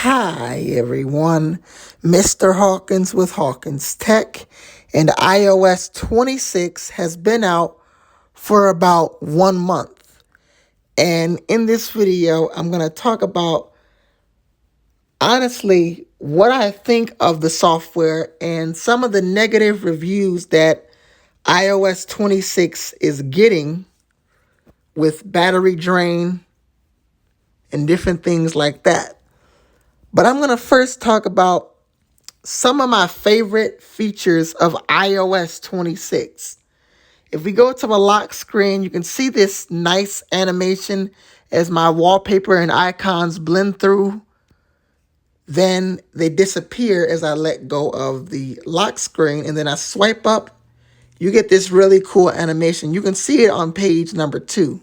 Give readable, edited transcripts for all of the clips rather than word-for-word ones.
Hi everyone, Mr. Hawkins with Hawkins Tech, and iOS 26 has been out for about 1 month. And in this video, I'm going to talk about honestly what I think of the software and some of the negative reviews that iOS 26 is getting with battery drain and different things like that. But I'm going to first talk about some of my favorite features of iOS 26. If we go to the lock screen, you can see this nice animation as my wallpaper and icons blend through. Then they disappear as I let go of the lock screen, and then I swipe up. You get this really cool animation. You can see it on page number 2.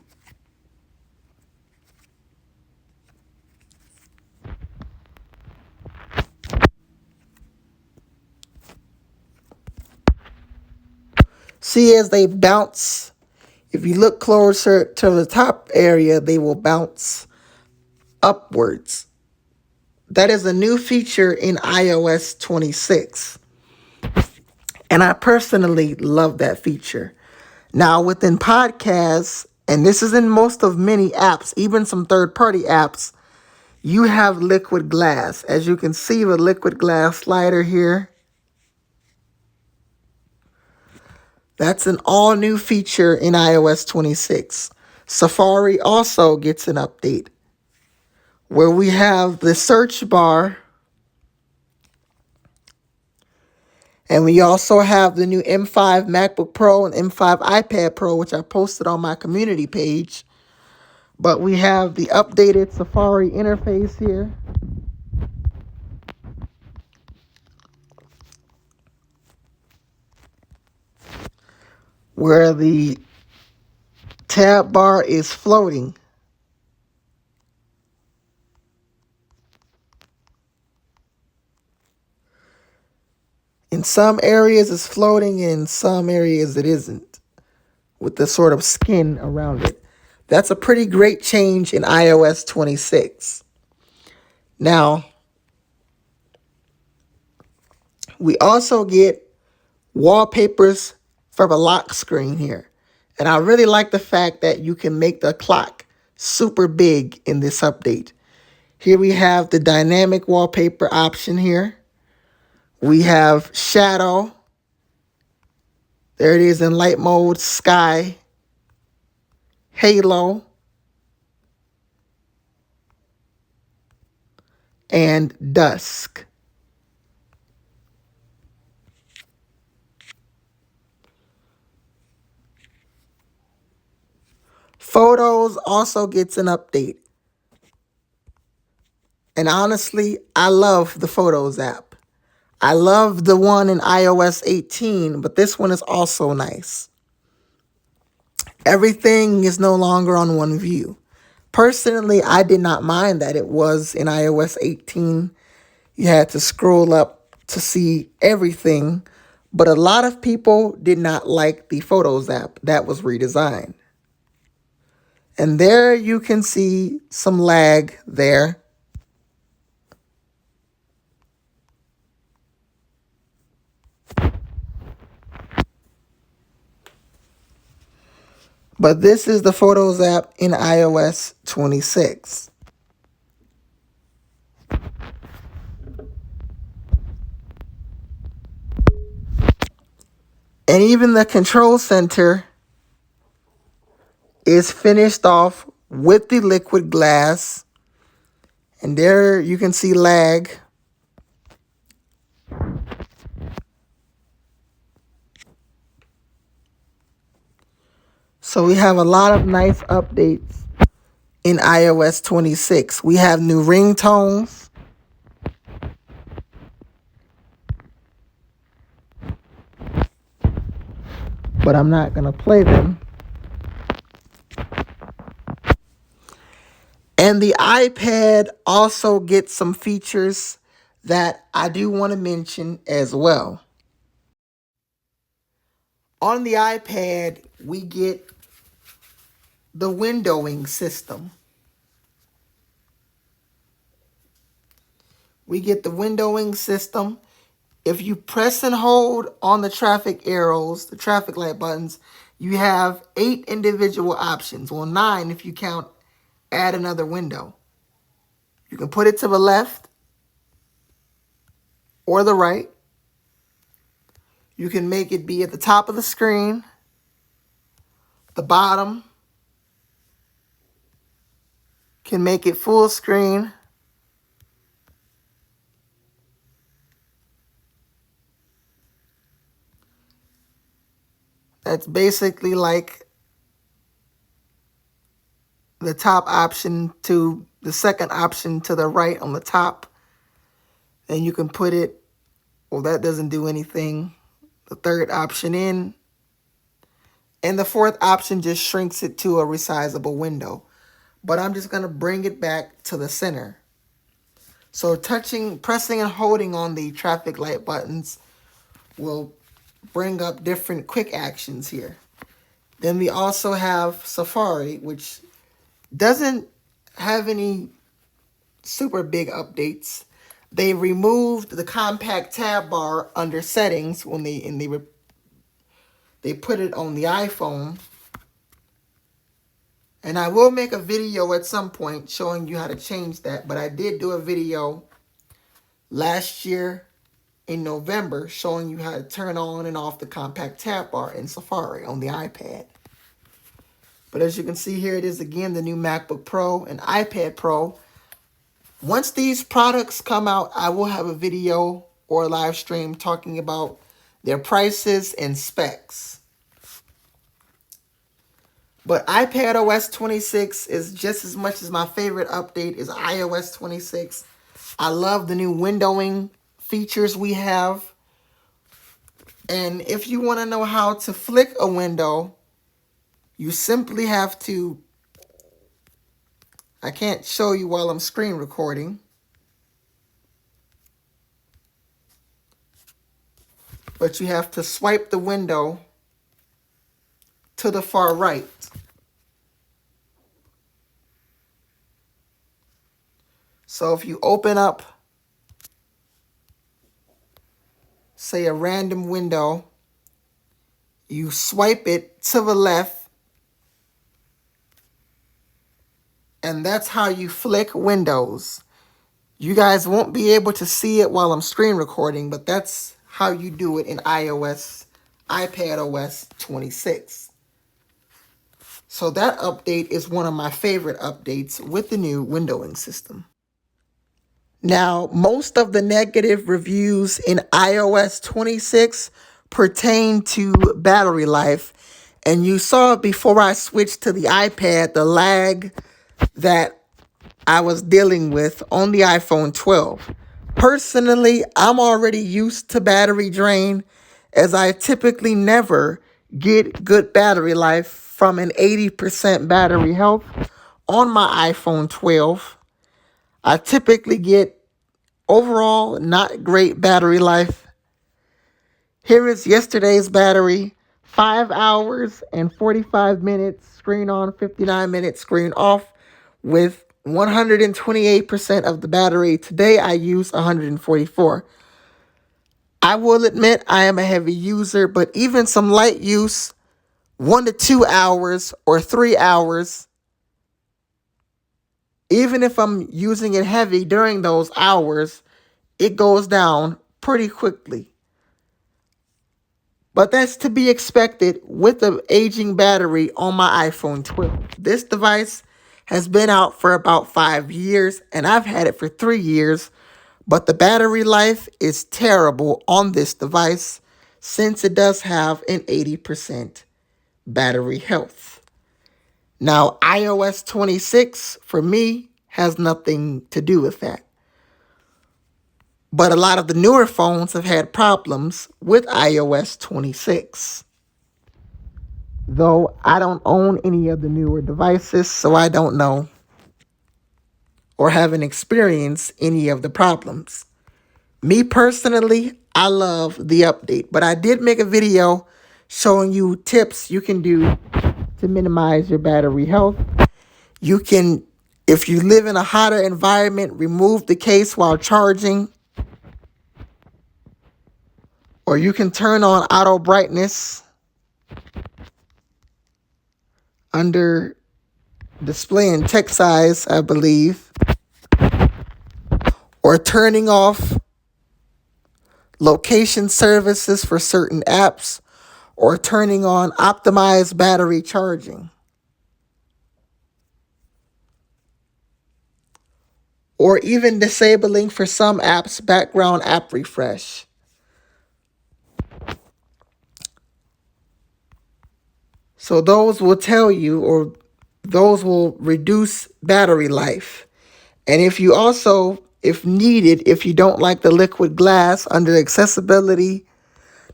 See as they bounce. If you look closer to the top area, they will bounce upwards. That is a new feature in iOS 26. And I personally love that feature. Now, within podcasts, and this is in most of many apps, even some third-party apps, you have liquid glass. As you can see, the liquid glass slider here. That's an all-new feature in iOS 26. Safari also gets an update where we have the search bar. And we also have the new M5 MacBook Pro and M5 iPad Pro, which I posted on my community page. But we have the updated Safari interface here. Where the tab bar is floating. In some areas it's floating, in some areas it isn't, with the sort of skin around it. That's a pretty great change in iOS 26. Now, we also get wallpapers for the lock screen here. And I really like the fact that you can make the clock super big in this update. Here we have the dynamic wallpaper option here. We have shadow. There it is in light mode, sky, halo, and dusk. Photos also gets an update. And honestly, I love the Photos app. I love the one in iOS 18, but this one is also nice. Everything is no longer on one view. Personally, I did not mind that it was in iOS 18. You had to scroll up to see everything, but a lot of people did not like the Photos app that was redesigned. And there you can see some lag there. But this is the Photos app in iOS 26. And even the control center is finished off with the liquid glass. And there you can see lag. So we have a lot of nice updates in iOS 26. We have new ringtones. But I'm not going to play them. And the iPad also gets some features that I do want to mention as well. On the iPad, we get the windowing system. We get the windowing system. If you press and hold on the traffic arrows, the traffic light buttons, you have 8 individual options. Well, 9 if you count add another window. You can put it to the left or the right. You can make it be at the top of the screen, the bottom, can make it full screen. That's basically like the top option to the second option to the right on the top. And you can put it, well, that doesn't do anything. The third option in. And the fourth option just shrinks it to a resizable window. But I'm just going to bring it back to the center. So pressing and holding on the traffic light buttons will bring up different quick actions here. Then we also have Safari, which doesn't have any super big updates. They removed the compact tab bar under settings when they put it on the iPhone. And I will make a video at some point showing you how to change that. But I did do a video last year in November showing you how to turn on and off the compact tab bar in Safari on the iPad. But as you can see here, it is again the new MacBook Pro and iPad Pro. Once these products come out, I will have a video or a live stream talking about their prices and specs. But iPadOS 26 is just as much as my favorite update is iOS 26. I love the new windowing features we have. And if you want to know how to flick a window, you simply have to, I can't show you while I'm screen recording, but you have to swipe the window to the far right. So if you open up, say, a random window, you swipe it to the left, and that's how you flick windows. You guys won't be able to see it while I'm screen recording, but that's how you do it in iPadOS 26. So that update is one of my favorite updates with the new windowing system. Now, most of the negative reviews in iOS 26 pertain to battery life. And you saw before I switched to the iPad, the lag that I was dealing with on the iPhone 12. Personally, I'm already used to battery drain, as I typically never get good battery life from an 80% battery health on my iPhone 12. I typically get overall not great battery life. Here is yesterday's battery, 5 hours and 45 minutes, screen on, 59 minutes, screen off, with 128% of the battery. Today I use 144. I will admit I am a heavy user, but even some light use, 1 to 2 hours or 3 hours, even if I'm using it heavy during those hours, it goes down pretty quickly. But that's to be expected with the aging battery on my iPhone 12. This device has been out for about 5 years, and I've had it for 3 years, but the battery life is terrible on this device since it does have an 80% battery health. Now, iOS 26, for me, has nothing to do with that. But a lot of the newer phones have had problems with iOS 26. Though I don't own any of the newer devices, so I don't know or haven't experienced any of the problems. Me personally, I love the update, but I did make a video showing you tips you can do to minimize your battery health. You can If you live in a hotter environment, remove the case while charging. Or you can turn on auto brightness under display and text size, I believe. Or turning off location services for certain apps. Or turning on optimized battery charging. Or even disabling for some apps background app refresh. So those will tell you, or those will reduce battery life. And if you also, if needed, if you don't like the liquid glass, under accessibility,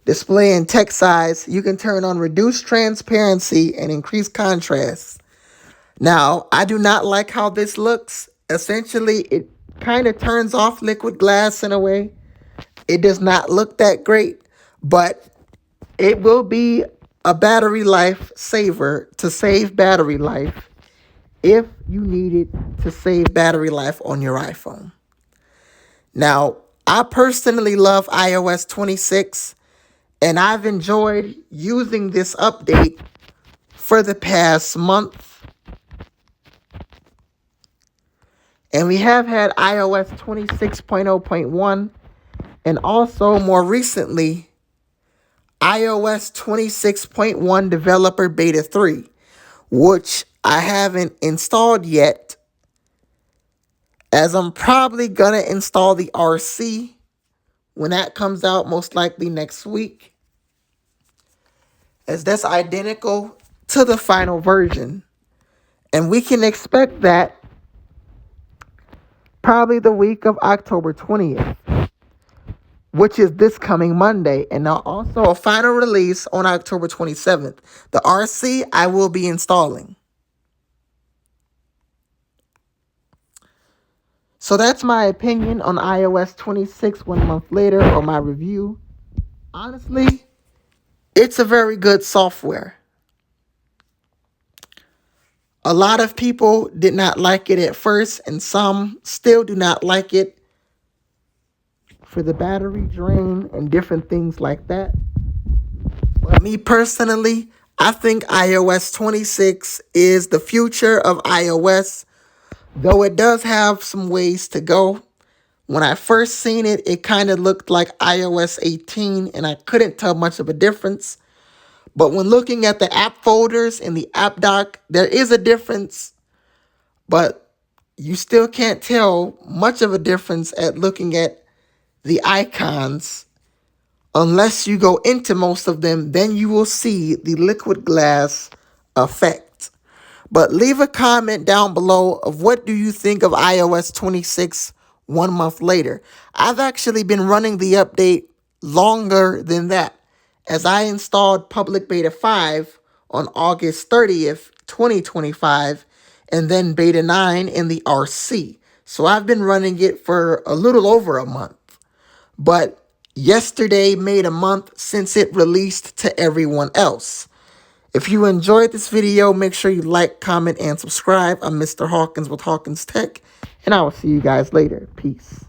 display and text size, you can turn on reduced transparency and increase contrast. Now, I do not like how this looks. Essentially, it kind of turns off liquid glass in a way. It does not look that great, but it will be a battery life saver to save battery life if you need it to save battery life on your iPhone. Now, I personally love iOS 26, and I've enjoyed using this update for the past month. And we have had iOS 26.0.1 and also more recently iOS 26.1 Developer Beta 3, which I haven't installed yet, as I'm probably going to install the RC when that comes out, most likely next week, as that's identical to the final version. And we can expect that probably the week of October 20th, which is this coming Monday. And now also a final release on October 27th. The RC I will be installing. So that's my opinion on iOS 26 1 month later, or my review. Honestly, it's a very good software. A lot of people did not like it at first, and some still do not like it for the battery drain and different things like that. But me personally, I think iOS 26 is the future of iOS, though it does have some ways to go. When I first seen it, it kind of looked like iOS 18, and I couldn't tell much of a difference. But when looking at the app folders in the app dock, there is a difference, but you still can't tell much of a difference at looking at the icons. Unless you go into most of them, then you will see the liquid glass effect. But leave a comment down below of what do you think of iOS 26 1 month later. I've actually been running the update longer than that, as I installed Public Beta 5 on August 30th, 2025, and then Beta 9 in the RC. So I've been running it for a little over a month. But yesterday made a month since it released to everyone else. If you enjoyed this video, make sure you like, comment, and subscribe. I'm Mr. Hawkins with Hawkins Tech, and I will see you guys later. Peace.